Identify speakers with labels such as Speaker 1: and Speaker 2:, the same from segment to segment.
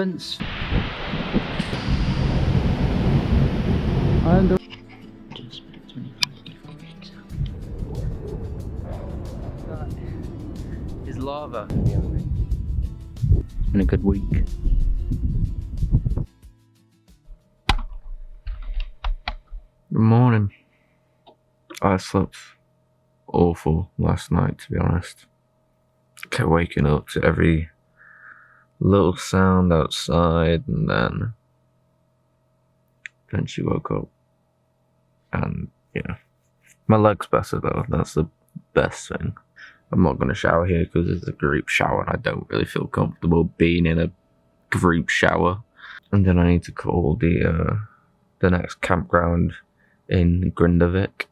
Speaker 1: nonsense. And just 25 degrees. That is lava. It's been a good week. Good morning. I slept awful last night, to be honest. Kept waking up to every little sound outside, and then eventually woke up. And yeah, my leg's better though. That's the best thing. I'm not going to shower here because it's a group shower and I don't really feel comfortable being in a group shower. And then I need to call the next campground in Grindavik.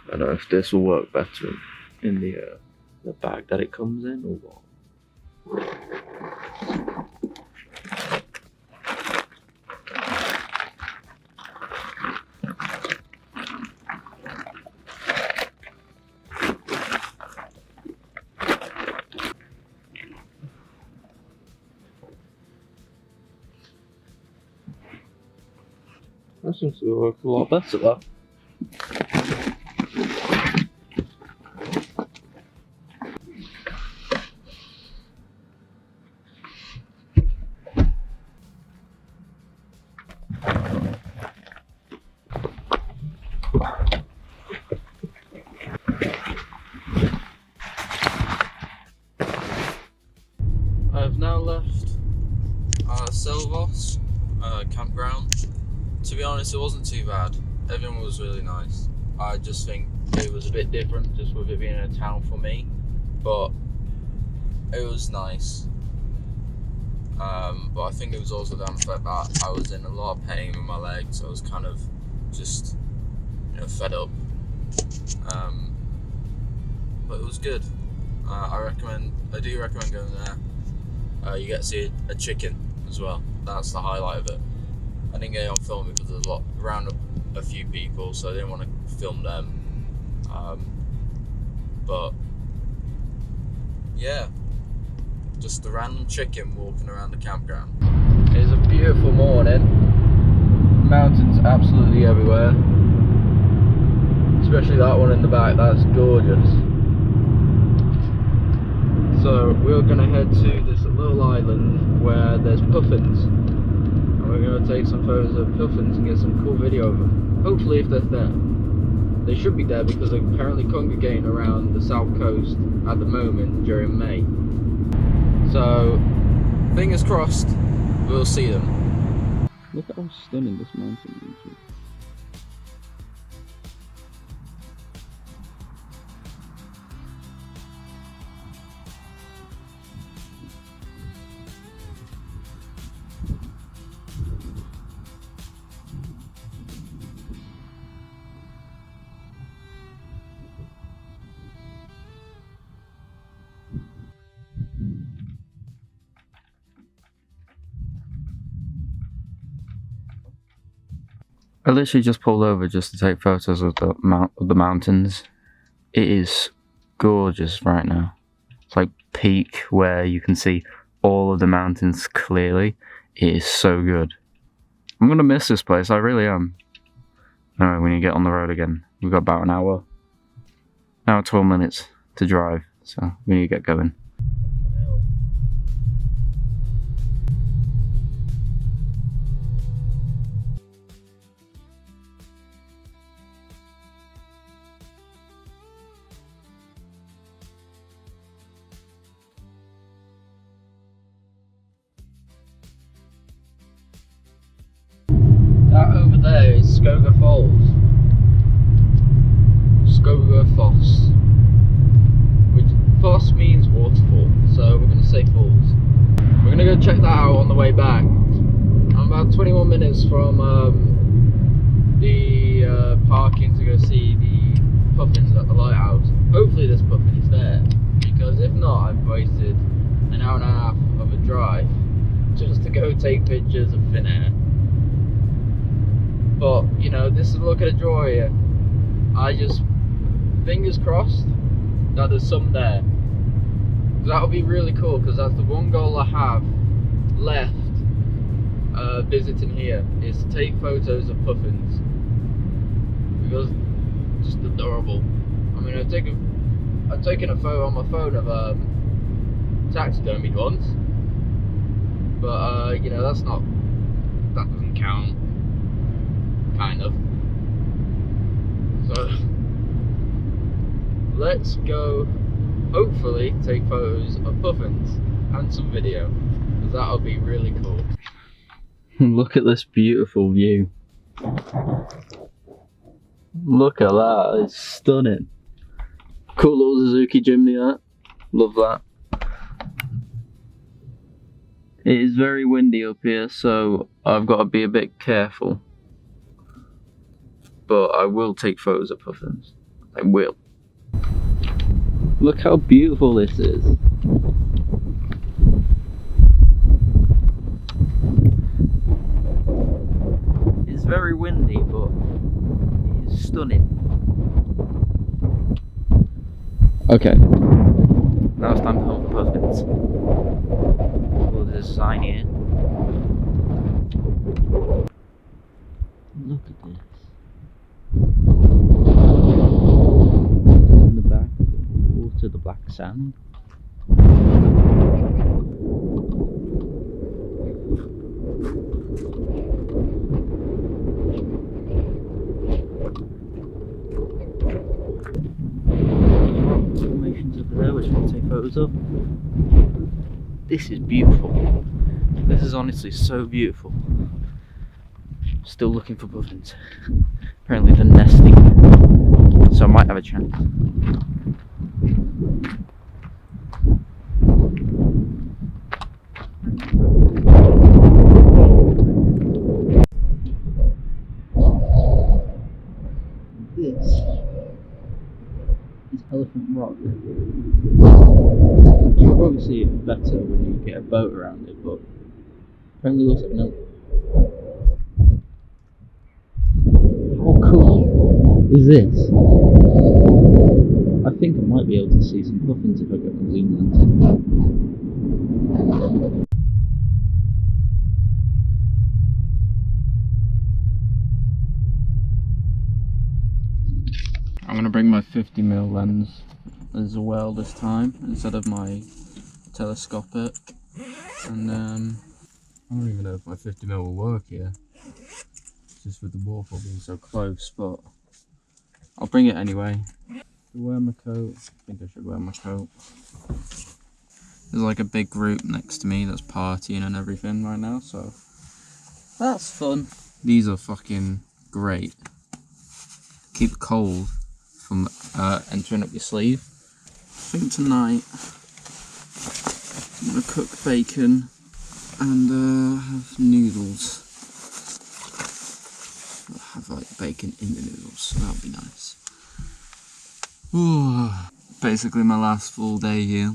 Speaker 1: I don't know if this will work better in the bag that it comes in or what. That seems to work a lot better though. I've now left Selvos campground. To be honest, it wasn't too bad. Everyone was really nice. I just think it was a bit different just with it being a town for me, but it was nice. But I think it was also down to the fact that I was in a lot of pain with my legs, so I was kind of just, fed up. But it was good. I do recommend going there. You get to see a chicken as well. That's the highlight of it. I didn't get it on film because there's around a few people, so I didn't want to film them. But yeah, just a random chicken walking around the campground. It's a beautiful morning. Mountains absolutely everywhere. Especially that one in the back, that's gorgeous. So we're gonna head to this little island where there's puffins. And we're gonna take some photos of puffins and get some cool video of them. Hopefully if they're there. They should be there because they're apparently congregating around the south coast at the moment during May. So, fingers crossed, we'll see them. Look at how stunning this mountain is. I literally just pulled over just to take photos of the mountains. It is gorgeous right now. It's like peak where you can see all of the mountains clearly. It is so good. I'm gonna miss this place, I really am. Anyway, when you get on the road again, we've got about an hour 12 minutes to drive, so we need to get going. That over there is Skoga Falls. Skoga Foss. Which Foss means waterfall, so we're going to say falls. We're going to go check that out on the way back. I'm about 21 minutes from the parking to go see the puffins at the lighthouse. Hopefully this puffin is there, because if not, I've wasted an hour and a half of a drive just to go take pictures of thin air. But, you know, this is a look at a draw here. I just, fingers crossed that there's some there. That would be really cool, because that's the one goal I have left visiting here, is to take photos of puffins, because it's just adorable. I mean, I've taken a photo on my phone of taxidermied ones, but you know, that doesn't count, kind of. So let's go, hopefully take photos of puffins and some video, because that'll be really cool. Look at this beautiful view. Look at that, it's stunning. Cool little Suzuki Jimny, that. Love that. It is very windy up here, so I've got to be a bit careful. But I will take photos of puffins. I will. Look how beautiful this is. It's very windy, but it is stunning. Okay, now it's time to hunt for puffins. Well, there's a sign here. Look at this. In the back, the water, the black sand. Formations over there, which we'll take photos of. This is beautiful. This is honestly so beautiful. Still looking for puffins. Apparently they're nesting, so I might have a chance. This is Elephant Rock. You'll probably see it better when you get a boat around it, but apparently it looks like an elephant. How cool is this? I think I might be able to see some puffins if I get my zoom lens. I'm going to bring my 50mm lens as well this time, instead of my telescopic. And I don't even know if my 50mm will work here, just with the waterfall being so close, but I'll bring it anyway. Wear my coat. I think I should wear my coat. There's like a big group next to me that's partying and everything right now, so that's fun. These are fucking great. Keep cold from entering up your sleeve. I think tonight I'm gonna cook bacon and have noodles. I'll have like bacon in the noodles, so that'll be nice. Ooh, basically my last full day here,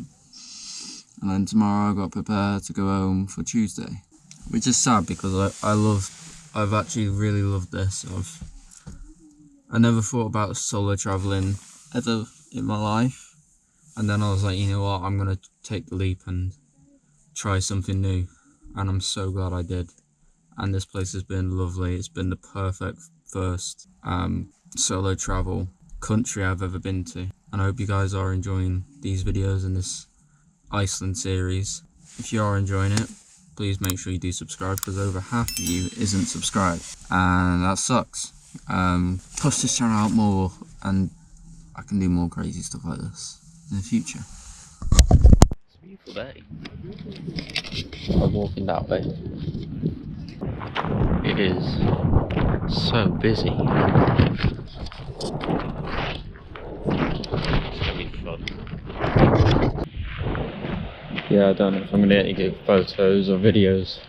Speaker 1: and then tomorrow I got prepared to go home for Tuesday, which is sad because I've actually really loved this. I never thought about solo traveling ever in my life, and then I was like, you know what, I'm gonna take the leap and try something new, and I'm so glad I did. And this place has been lovely. It's been the perfect first solo travel country I've ever been to, and I hope you guys are enjoying these videos in this Iceland series. If you are enjoying it, please make sure you do subscribe, because over half of you isn't subscribed, and that sucks. Push this channel out more, and I can do more crazy stuff like this in the future. It's a beautiful day. I'm walking that way. It is so busy. It's gonna be fun. Yeah, I don't know if I'm gonna get any good photos or videos.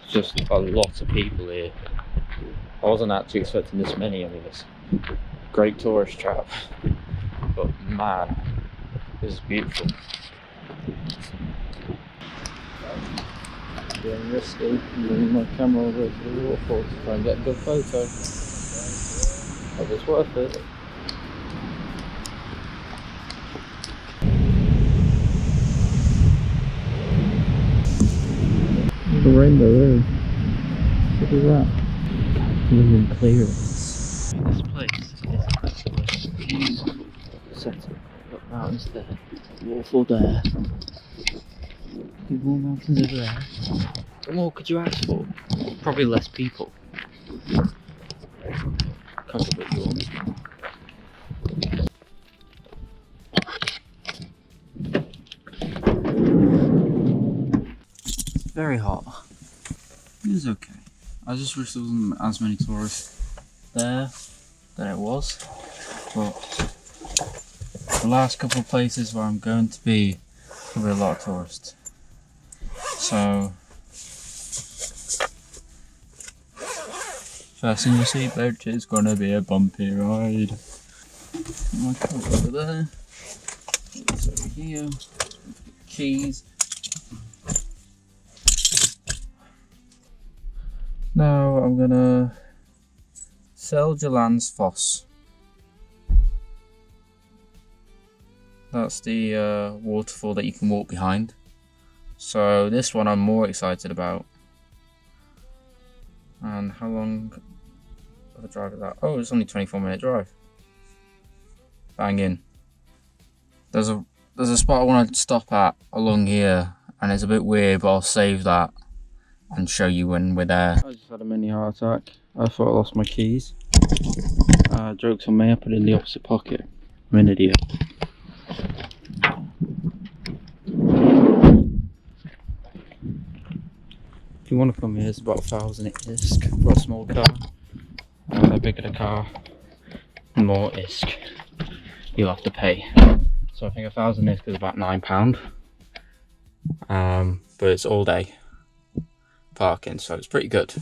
Speaker 1: It's just a lot of people here. I wasn't actually expecting this many. I mean, it's a great tourist trap, but man, this is beautiful. Being risky, bringing my camera over to the waterfall to try and get a good photo. But it's worth it. The rainbow road. Look at that. Living clearance. This place is absolutely beautiful. Setting. Got mountains there. Waterfall there. More mountains over there. What more could you ask for? Probably less people. Cost a bit warm. Very hot. It was okay. I just wish there wasn't as many tourists there than it was. But the last couple of places where I'm going to be, there'll be a lot of tourists. So first thing you'll see, folks, is gonna be a bumpy ride. My car's over there. It's over here. Keys. Now I'm gonna Foss. That's the waterfall that you can walk behind. So this one I'm more excited about. And how long of a drive is that? Oh, it's only a 24-minute drive. Bang in. There's a spot I want to stop at along here, and it's a bit weird, but I'll save that and show you when we're there. I just had a mini heart attack. I thought I lost my keys. Jokes on me, I put it in the opposite pocket. I'm an idiot. If you want to come here, it's about 1,000 ISK for a small car. The bigger the car, the more ISK you'll have to pay. So I think 1,000 ISK is about £9. But it's all day parking, so it's pretty good.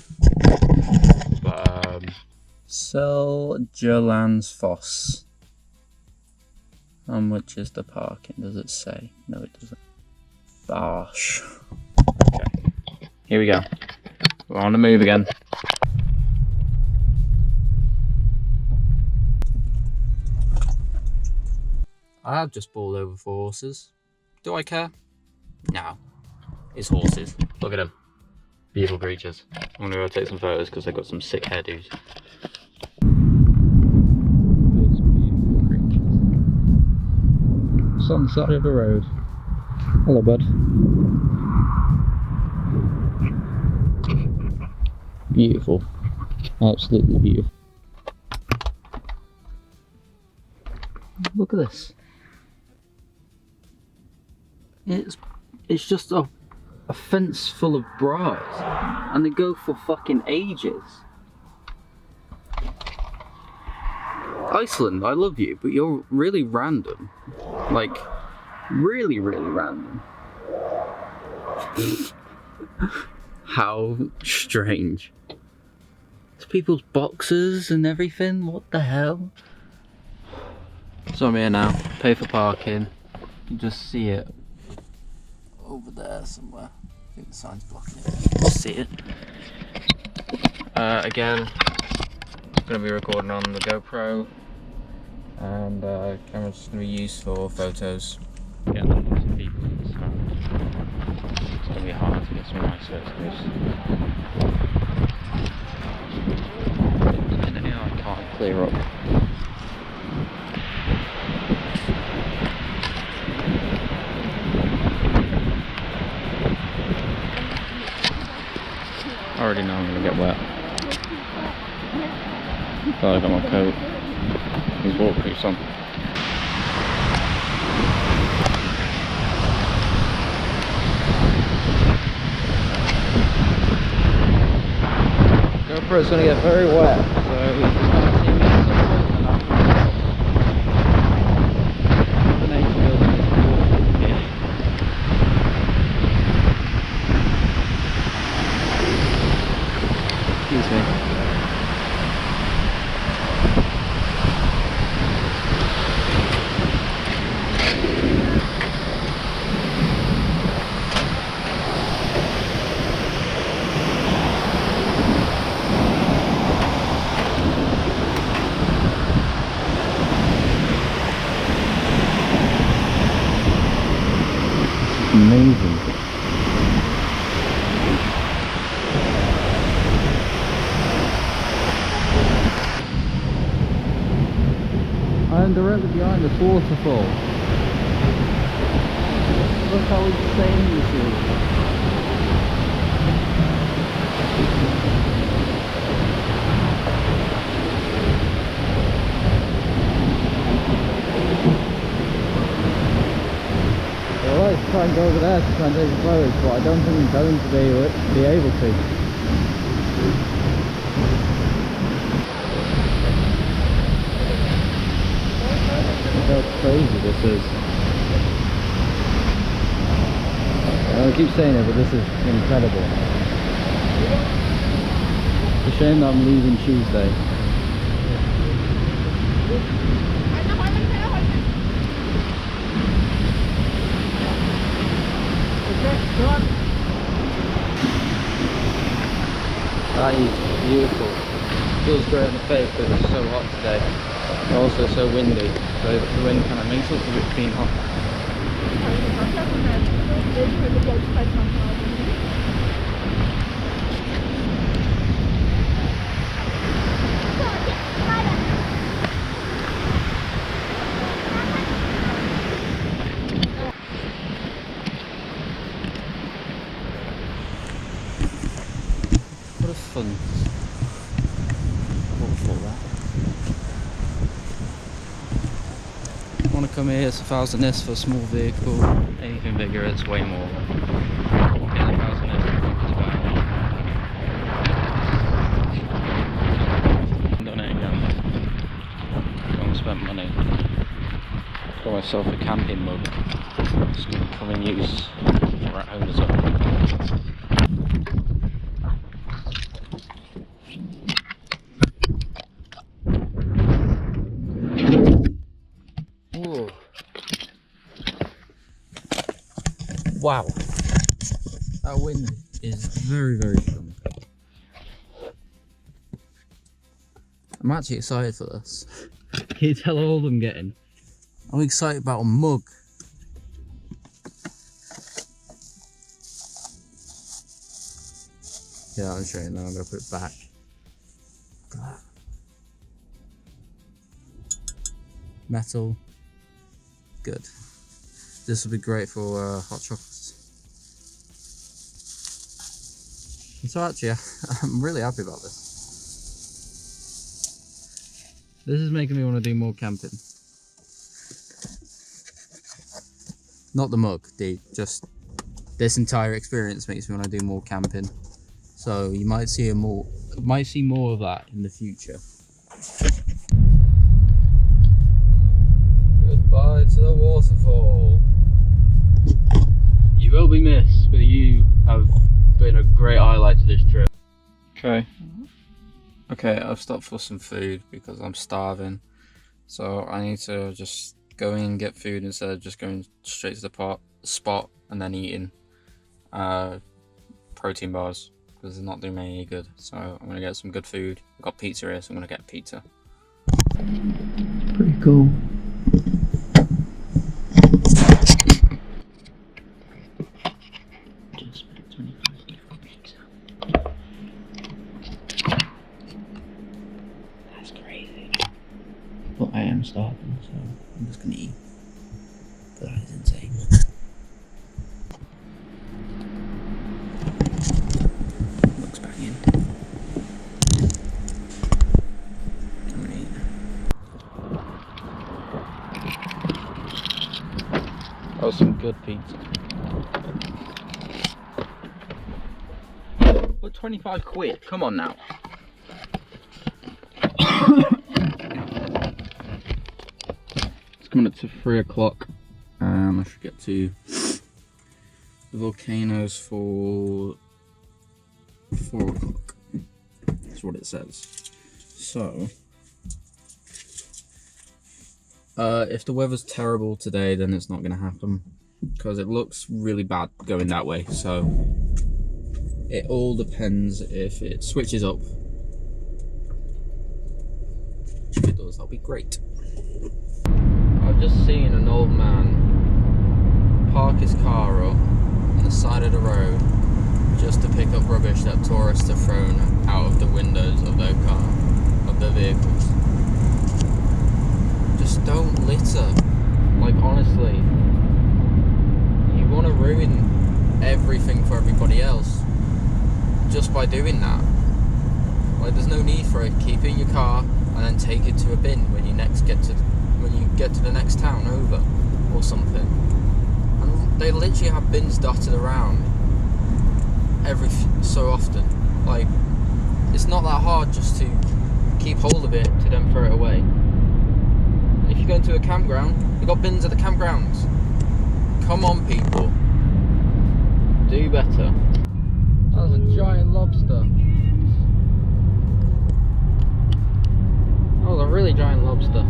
Speaker 1: But Foss. How much is the parking? Does it say? No, it doesn't. Bosh. Okay, here we go. We're on the move again. I have just bowled over 4 horses. Do I care? No. It's horses. Look at them. Beautiful creatures. I'm gonna go take some photos because they've got some sick hairdos. These beautiful creatures. It's on the side of the road. Hello, bud. Beautiful. Absolutely beautiful. Look at this. It's just a fence full of briars, and they go for fucking ages. Iceland, I love you, but you're really random. Like, really, really random. How strange. It's people's boxes and everything, what the hell? So I'm here now, pay for parking. You can just see it over there somewhere. I think the sign's blocking it. Just see it. Again, I'm going to be recording on the GoPro, and camera's just going to be used for photos. Get lots of people in the sun. It's going to be hard to get some nice photos. And then I can't clear up. I already know I'm going to get wet. Glad I got my coat. These waterproofs on. GoPro's going to get very wet, so you just want to see me at some point, and the nature building is waterproof here. Excuse me. Amazing. directly behind this waterfall. Look how insane this is. I like to try and go over there to try and take some photos, but I don't think I'm going to be able to. Look how crazy this is. I keep saying it, but this is incredible. It's a shame that I'm leaving Tuesday. That is beautiful. Feels great in the face because it's so hot today. And also so windy. So the wind kind of makes up for it being hot. What a fun waterfall that. I want to come here, it's 1,000 S for a small vehicle. Anything bigger, it's way more. Yeah, 1,000 S is about. Done it again. Go and spend money. Got myself a camping mug. It's going to come in use right at home as well. Whoa. Wow, that wind is very, very strong. I'm actually excited for this. Can you tell how old I'm getting? I'm excited about a mug. Yeah, I'll show you now. I'm going to put it back. Metal. Good. This will be great for hot chocolates. And so actually, I'm really happy about this. This is making me want to do more camping. Not the mug, just this entire experience makes me want to do more camping. So you might see more of that in the future. Goodbye to the waterfall. You will be missed, but you have been a great highlight to this trip. Okay, I've stopped for some food because I'm starving. So I need to just go in and get food instead of just going straight to the spot and then eating protein bars, because it's not doing me any good. So I'm gonna get some good food. I've got pizza here, so I'm gonna get pizza. Pretty cool. Just spent 25 for pizza. That's crazy. But I am starving, so I'm just gonna eat. But that is insane. Looks back in. I'm gonna eat. That was some good pizza. What, 25 quid? Come on now. It's coming up to 3 o'clock. I should get to the volcanoes for 4 o'clock. That's what it says. So, if the weather's terrible today, then it's not going to happen, because it looks really bad going that way. So, it all depends if it switches up. If it does, that'll be great. I've just seen an old man park his car up on the side of the road just to pick up rubbish that tourists have thrown out of the windows of their car, of their vehicles. just don't litter. Like, honestly, you want to ruin everything for everybody else just by doing that. Like, there's no need for it. Keep it in your car and then take it to a bin when you get to the next town over or something. And they literally have bins dotted around every so often. Like, it's not that hard just to keep hold of it to then throw it away. And if you go into a campground, you've got bins at the campgrounds. Come on, people, do better. That was a giant lobster. That was a really giant lobster.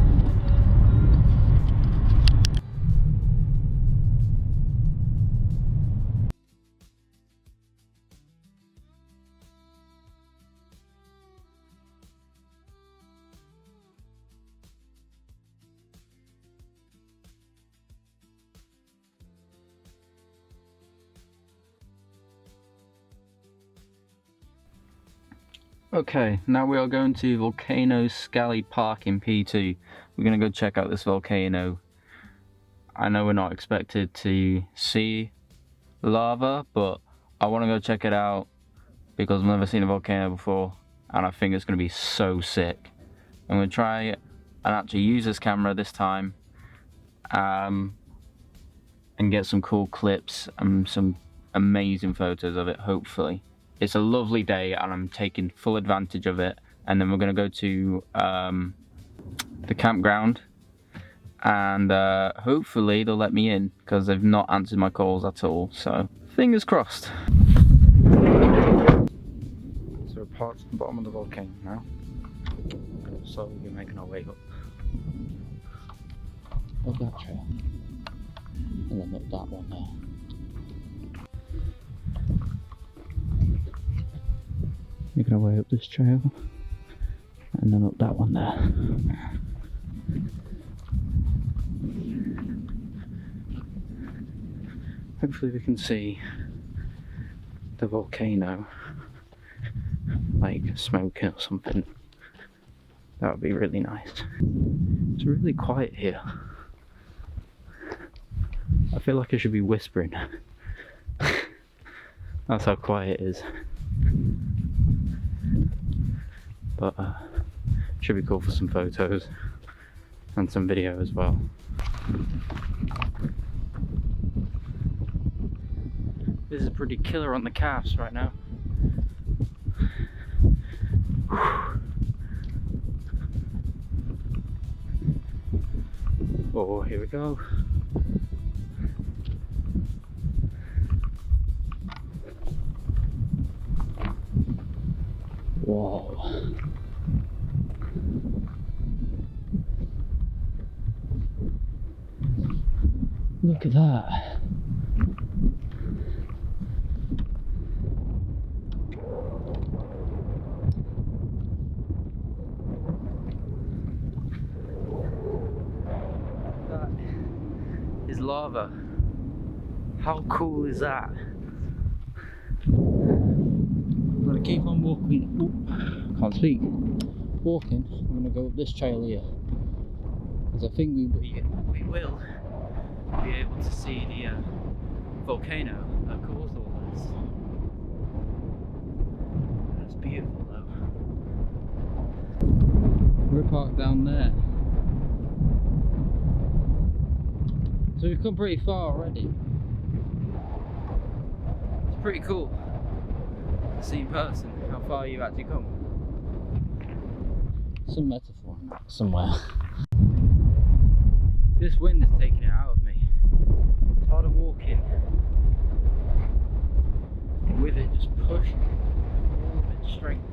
Speaker 1: Okay, now we are going to Volcano Scally Park in P2. We're going to go check out this volcano. I know we're not expected to see lava, but I want to go check it out because I've never seen a volcano before and I think it's going to be so sick. I'm going to try and actually use this camera this time and get some cool clips and some amazing photos of it, hopefully. It's a lovely day and I'm taking full advantage of it, and then we're going to go to the campground and hopefully they'll let me in because they've not answered my calls at all, so fingers crossed. So we're parked at the bottom of the volcano now, so we're making our way up. Up that trail and then up that one there. Making our way up this trail and then up that one there. Hopefully we can see the volcano, like smoking or something. That would be really nice. It's really quiet here. I feel like I should be whispering. That's how quiet it is. But should be cool for some photos and some video as well. This is pretty killer on the calves right now. Oh, here we go. Whoa. Look at that. That is lava. How cool is that? I'm gonna keep on walking. Ooh, can't speak. Walking. I'm gonna go up this trail here because I think we will be able to see the volcano that caused all this. That's beautiful though. We're parked down there, so we've come pretty far already. It's pretty cool to see in person how far you've actually come. Some metaphor in that somewhere. This wind is taking it out of me. It's harder walking with it just pushing all of its strength.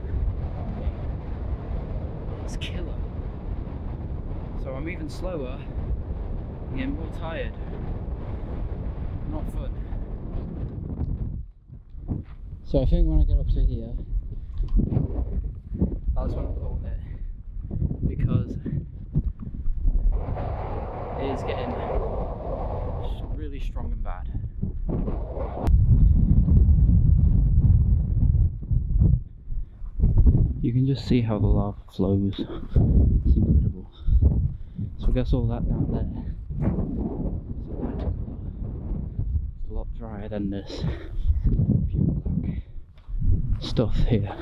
Speaker 1: It's killer. So I'm even slower, I'm getting more tired. Not fun. So I think when I get up to here, that's when I'm calling it, because it is getting really strong and bad. You can just see how the lava flows. It's incredible. So we're guess all that down there is a lot drier than this pure black stuff here.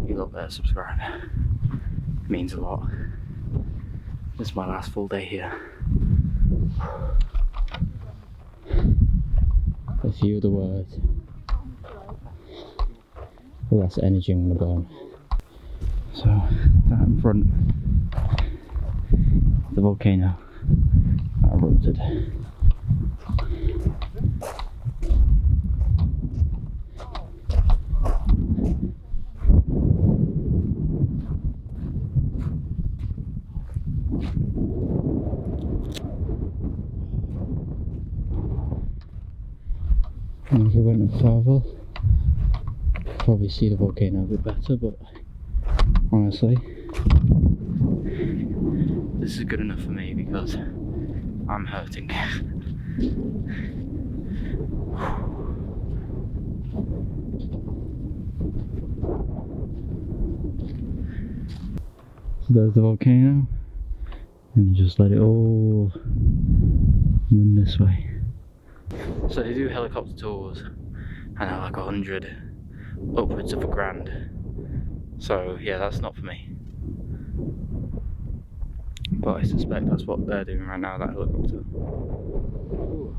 Speaker 1: You look there, subscribe. It means a lot. This is my last full day here. A few of the words. The less energy I'm gonna burn. So that in front of the volcano that erupted. And if we went further, probably see the volcano a bit better, but honestly, this is good enough for me because I'm hurting. So there's the volcano, and you just let it all run this way. So they do helicopter tours, and they're like 100, upwards of $1,000. So yeah, that's not for me. But I suspect that's what they're doing right now, that helicopter. Ooh.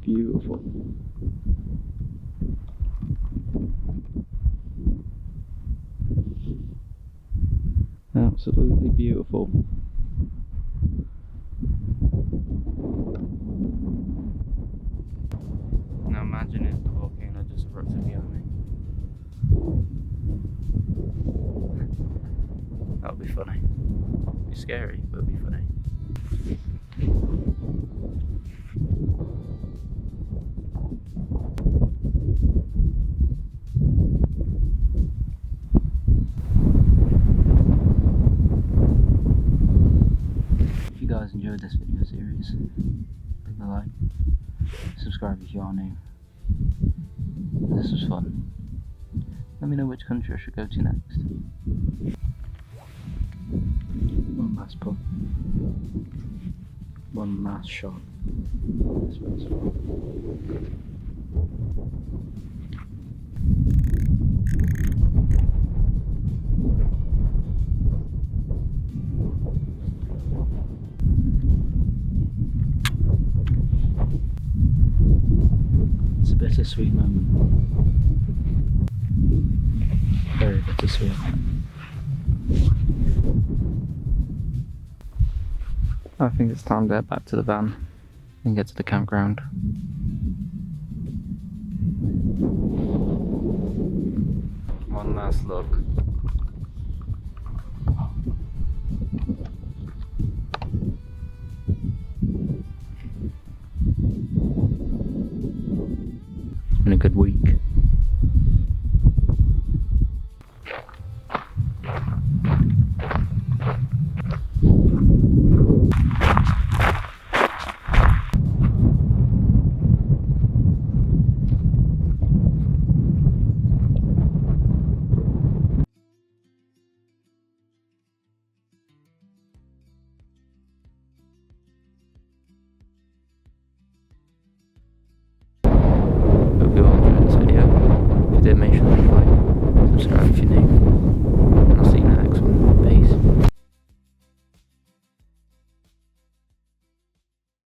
Speaker 1: Beautiful. Absolutely beautiful. Now imagine if the volcano just erupted behind me. That would be funny. It'd be scary, but it'd be funny. If you guys enjoyed this video series, leave a like, subscribe if you are new. This was fun. Let me know which country I should go to next. One last pull. One last shot. This one's fun. It's a bittersweet moment. Very bittersweet. I think it's time to head back to the van and get to the campground. One last look. It's been a good week.